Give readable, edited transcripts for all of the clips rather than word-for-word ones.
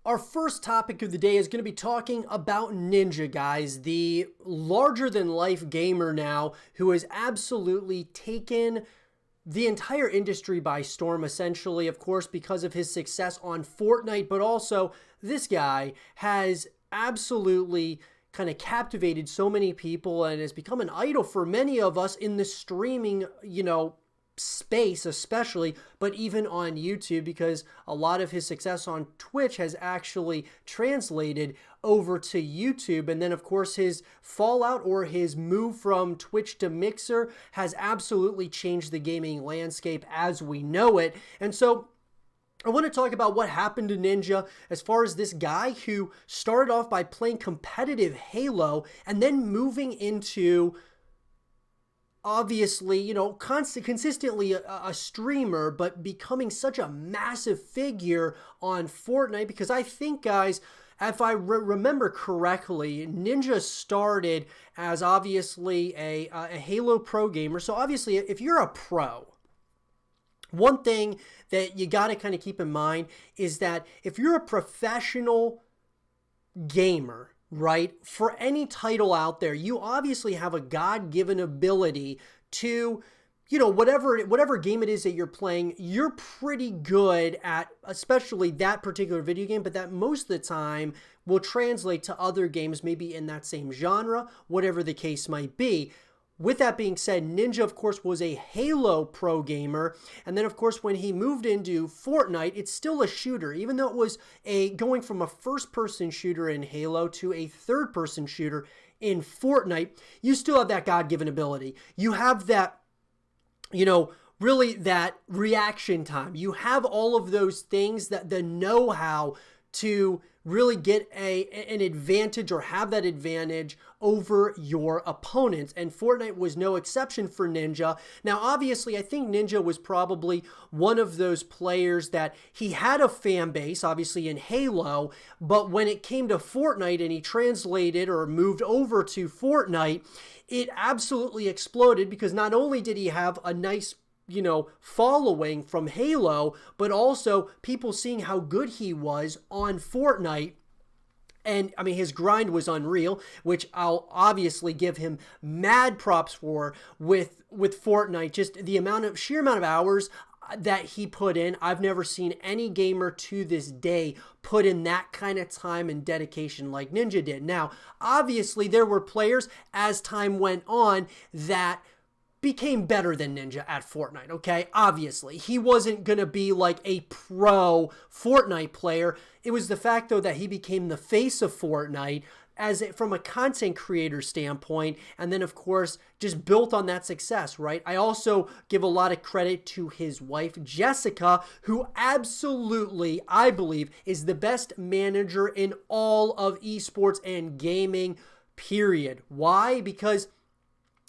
Our first topic of the day is going to be talking about Ninja, guys, the larger-than-life gamer now who has absolutely taken the entire industry by storm, essentially, of course, because of his success on Fortnite, but also this guy has absolutely kind of captivated so many people and has become an idol for many of us in the streaming, space especially, but even on YouTube, because a lot of his success on Twitch has actually translated over to YouTube. And then of course his fallout or his move from Twitch to Mixer has absolutely changed the gaming landscape as we know it. And so I want to talk about what happened to Ninja as far as this guy who started off by playing competitive Halo and then moving into obviously, consistently a streamer, but becoming such a massive figure on Fortnite. Because I think, guys, if I remember correctly, Ninja started as obviously a Halo Pro gamer. So obviously, if you're a pro, one thing that you got to kind of keep in mind is that if you're a professional gamer, right, for any title out there, you obviously have a God-given ability to, whatever game it is that you're playing, you're pretty good at, especially that particular video game, but that most of the time will translate to other games, maybe in that same genre, whatever the case might be. With that being said, Ninja, of course, was a Halo Pro gamer. And then, of course, when he moved into Fortnite, it's still a shooter. Even though it was going from a first-person shooter in Halo to a third-person shooter in Fortnite, you still have that God-given ability. You have that, really that reaction time. You have all of those things, that the know-how to really get an advantage or have that advantage over your opponents. And Fortnite was no exception for Ninja. Now, obviously, I think Ninja was probably one of those players that he had a fan base, obviously in Halo, but when it came to Fortnite and he translated or moved over to Fortnite, it absolutely exploded because not only did he have a nice following from Halo, but also people seeing how good he was on Fortnite. And I mean, his grind was unreal, which I'll obviously give him mad props for with Fortnite. Just the sheer amount of hours that he put in. I've never seen any gamer to this day put in that kind of time and dedication like Ninja did. Now, obviously, there were players as time went on that became better than Ninja at Fortnite, okay? Obviously, he wasn't going to be like a pro Fortnite player. It was the fact, though, that he became the face of Fortnite from a content creator standpoint, and then, of course, just built on that success, right? I also give a lot of credit to his wife, Jessica, who absolutely, I believe, is the best manager in all of esports and gaming, period. Why? Because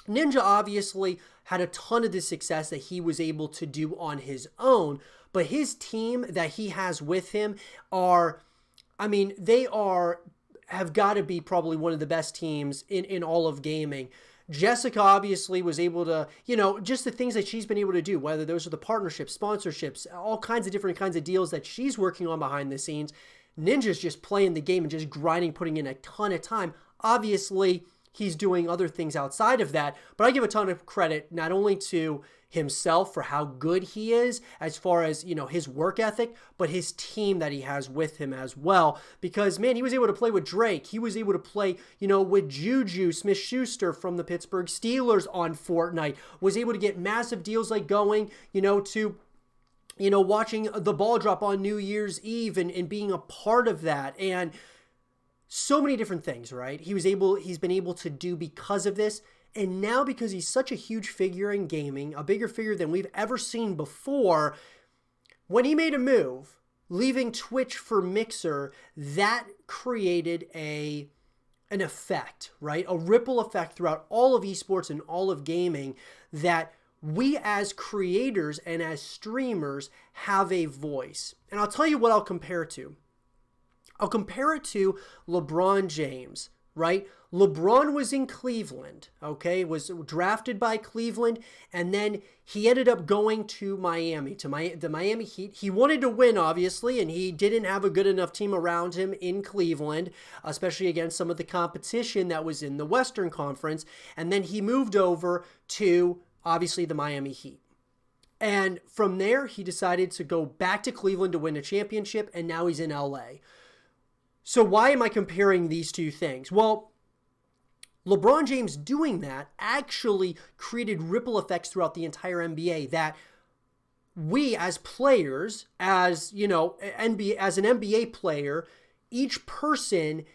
Ninja obviously had a ton of the success that he was able to do on his own, but his team that he has with him have got to be probably one of the best teams in all of gaming. Jessica obviously was able to, just the things that she's been able to do, whether those are the partnerships, sponsorships, all kinds of different kinds of deals that she's working on behind the scenes. Ninja's just playing the game and just grinding, putting in a ton of time. Obviously, he's doing other things outside of that, but I give a ton of credit not only to himself for how good he is as far as, his work ethic, but his team that he has with him as well. Because, man, he was able to play with Drake. He was able to play, with Juju Smith-Schuster from the Pittsburgh Steelers on Fortnite. Was able to get massive deals like going, to watching the ball drop on New Year's Eve and being a part of that. And so many different things, right? He's been able to do because of this. And now because he's such a huge figure in gaming, a bigger figure than we've ever seen before, when he made a move, leaving Twitch for Mixer, that created an effect, right? A ripple effect throughout all of esports and all of gaming that we as creators and as streamers have a voice. And I'll tell you what I'll compare it to. I'll compare it to LeBron James, right? LeBron was in Cleveland, okay, was drafted by Cleveland, and then he ended up going to Miami, the Miami Heat. He wanted to win, obviously, and he didn't have a good enough team around him in Cleveland, especially against some of the competition that was in the Western Conference, and then he moved over to, obviously, the Miami Heat. And from there, he decided to go back to Cleveland to win a championship, and now he's in LA. So why am I comparing these two things? Well, LeBron James doing that actually created ripple effects throughout the entire NBA that we as players, as you know, as an NBA player, each person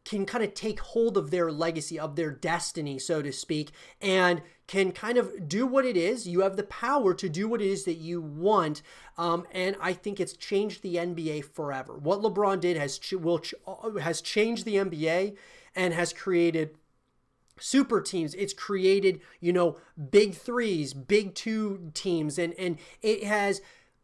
can kind of take hold of their legacy, of their destiny, so to speak, and can kind of do what it is. You have the power to do what it is that you want, and I think it's changed the NBA forever. What LeBron did has changed the NBA and has created super teams. It's created, big threes, big two teams, and it has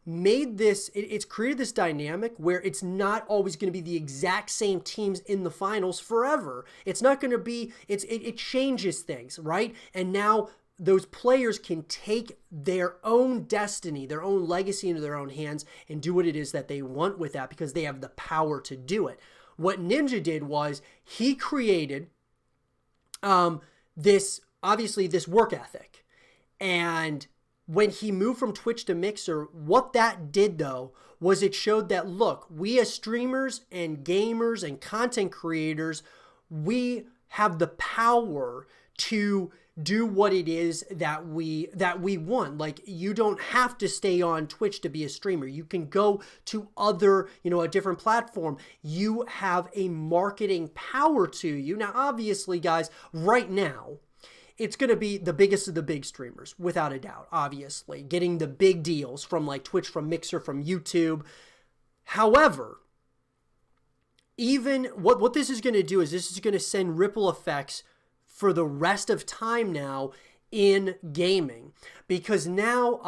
made this, it's created this dynamic where it's not always going to be the exact same teams in the finals forever. It's not going to be, it changes things, right? And now those players can take their own destiny, their own legacy into their own hands and do what it is that they want with that because they have the power to do it. What Ninja did was he created this work ethic. And when he moved from Twitch to Mixer, what that did though was it showed that, look, we as streamers and gamers and content creators, we have the power to do what it is that we want. Like, you don't have to stay on Twitch to be a streamer. You can go to other, a different platform. You have a marketing power to you. Now, obviously, guys, right now, it's going to be the biggest of the big streamers, without a doubt, obviously. Getting the big deals from like Twitch, from Mixer, from YouTube. However, even what this is going to do is this is going to send ripple effects for the rest of time now in gaming, because now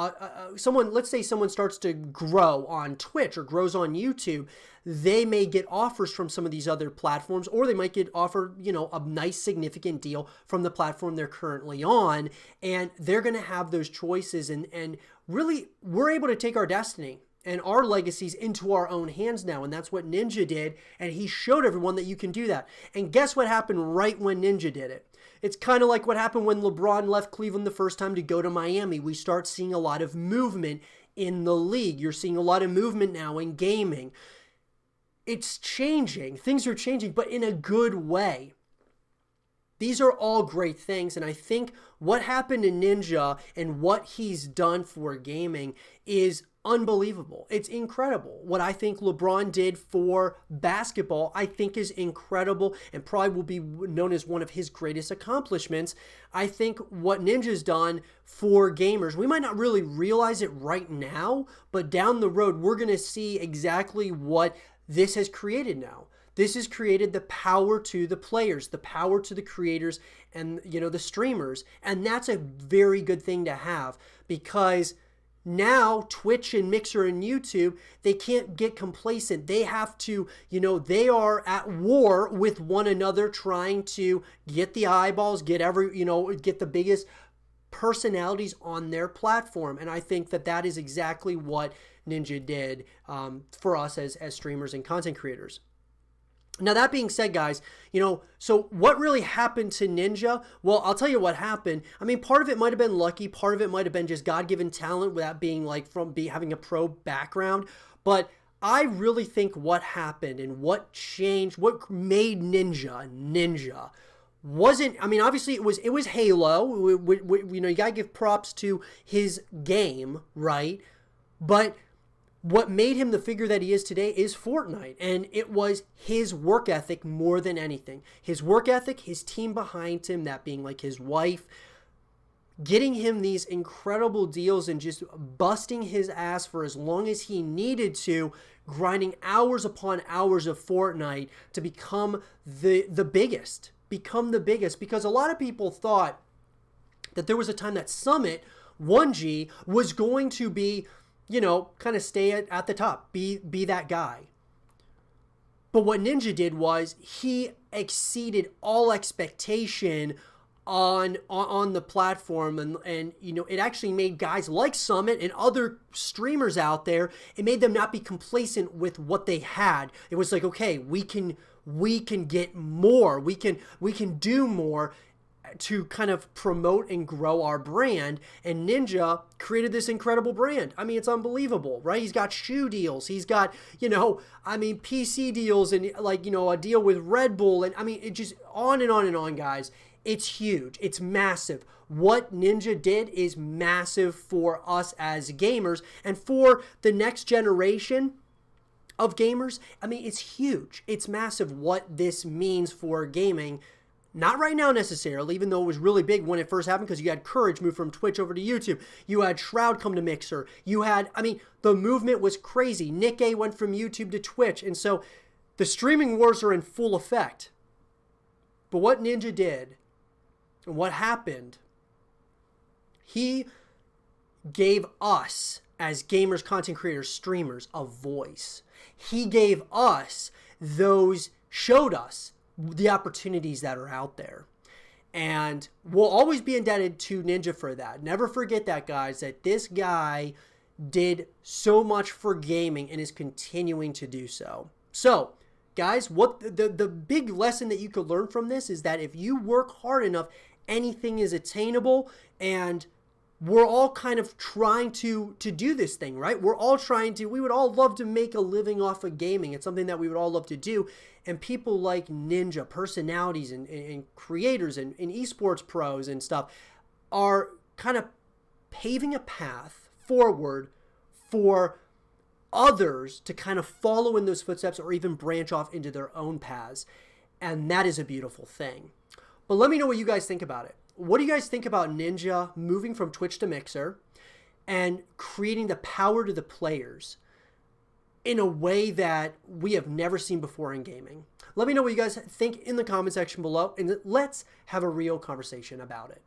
let's say someone starts to grow on Twitch or grows on YouTube, they may get offers from some of these other platforms, or they might get offered, a nice significant deal from the platform they're currently on, and they're going to have those choices, and really we're able to take our destiny and our legacies into our own hands now. And that's what Ninja did. And he showed everyone that you can do that. And guess what happened right when Ninja did it? It's kind of like what happened when LeBron left Cleveland the first time to go to Miami. We start seeing a lot of movement in the league. You're seeing a lot of movement now in gaming. It's changing. Things are changing, but in a good way. These are all great things, and I think what happened to Ninja and what he's done for gaming is unbelievable. It's incredible. What I think LeBron did for basketball, I think is incredible and probably will be known as one of his greatest accomplishments. I think what Ninja's done for gamers, we might not really realize it right now, but down the road, we're going to see exactly what this has created now. This has created the power to the players, the power to the creators, and the streamers. And that's a very good thing to have, because now Twitch and Mixer and YouTube, they can't get complacent. They have to, they are at war with one another, trying to get the eyeballs, get the biggest personalities on their platform. And I think that is exactly what Ninja did for us as streamers and content creators. Now, that being said, guys, so what really happened to Ninja? Well, I'll tell you what happened. I mean, part of it might have been lucky. Part of it might have been just God-given talent without being having a pro background. But I really think what happened and what changed, what made Ninja wasn't, I mean, obviously it was Halo. You got to give props to his game, right? But what made him the figure that he is today is Fortnite, and it was his work ethic more than anything. His work ethic, his team behind him, that being like his wife, getting him these incredible deals and just busting his ass for as long as he needed to, grinding hours upon hours of Fortnite to become the biggest, because a lot of people thought that there was a time that Summit 1G was going to be, kind of stay at the top, be that guy. But what Ninja did was he exceeded all expectation on the platform, and you know, it actually made guys like Summit and other streamers out there, it made them not be complacent with what they had. It was like, okay, we can get more, we can do more to kind of promote and grow our brand. And Ninja created this incredible brand. I mean, it's unbelievable, right? He's got shoe deals, he's got, you know, I mean, PC deals, and like, you know, a deal with Red Bull, and I mean, it just on and on and on, guys. It's huge. It's massive. What Ninja did is massive for us as gamers, and for the next generation of gamers. I mean, it's huge. It's massive what this means for gaming. Not right now necessarily, even though it was really big when it first happened, because you had Courage move from Twitch over to YouTube. You had Shroud come to Mixer. You had, I mean, the movement was crazy. NickA went from YouTube to Twitch. And so the streaming wars are in full effect. But what Ninja did, and what happened, he gave us, as gamers, content creators, streamers, a voice. He gave us showed us the opportunities that are out there. And we'll always be indebted to Ninja for that. Never forget that, guys, that this guy did so much for gaming and is continuing to do so. So, guys, what the big lesson that you could learn from this is that if you work hard enough, anything is attainable. And we're all kind of trying to do this thing, right? We would all love to make a living off of gaming. It's something that we would all love to do. And people like Ninja, personalities and creators and esports pros and stuff, are kind of paving a path forward for others to kind of follow in those footsteps, or even branch off into their own paths. And that is a beautiful thing. But let me know what you guys think about it. What do you guys think about Ninja moving from Twitch to Mixer and creating the power to the players in a way that we have never seen before in gaming? Let me know what you guys think in the comment section below, and let's have a real conversation about it.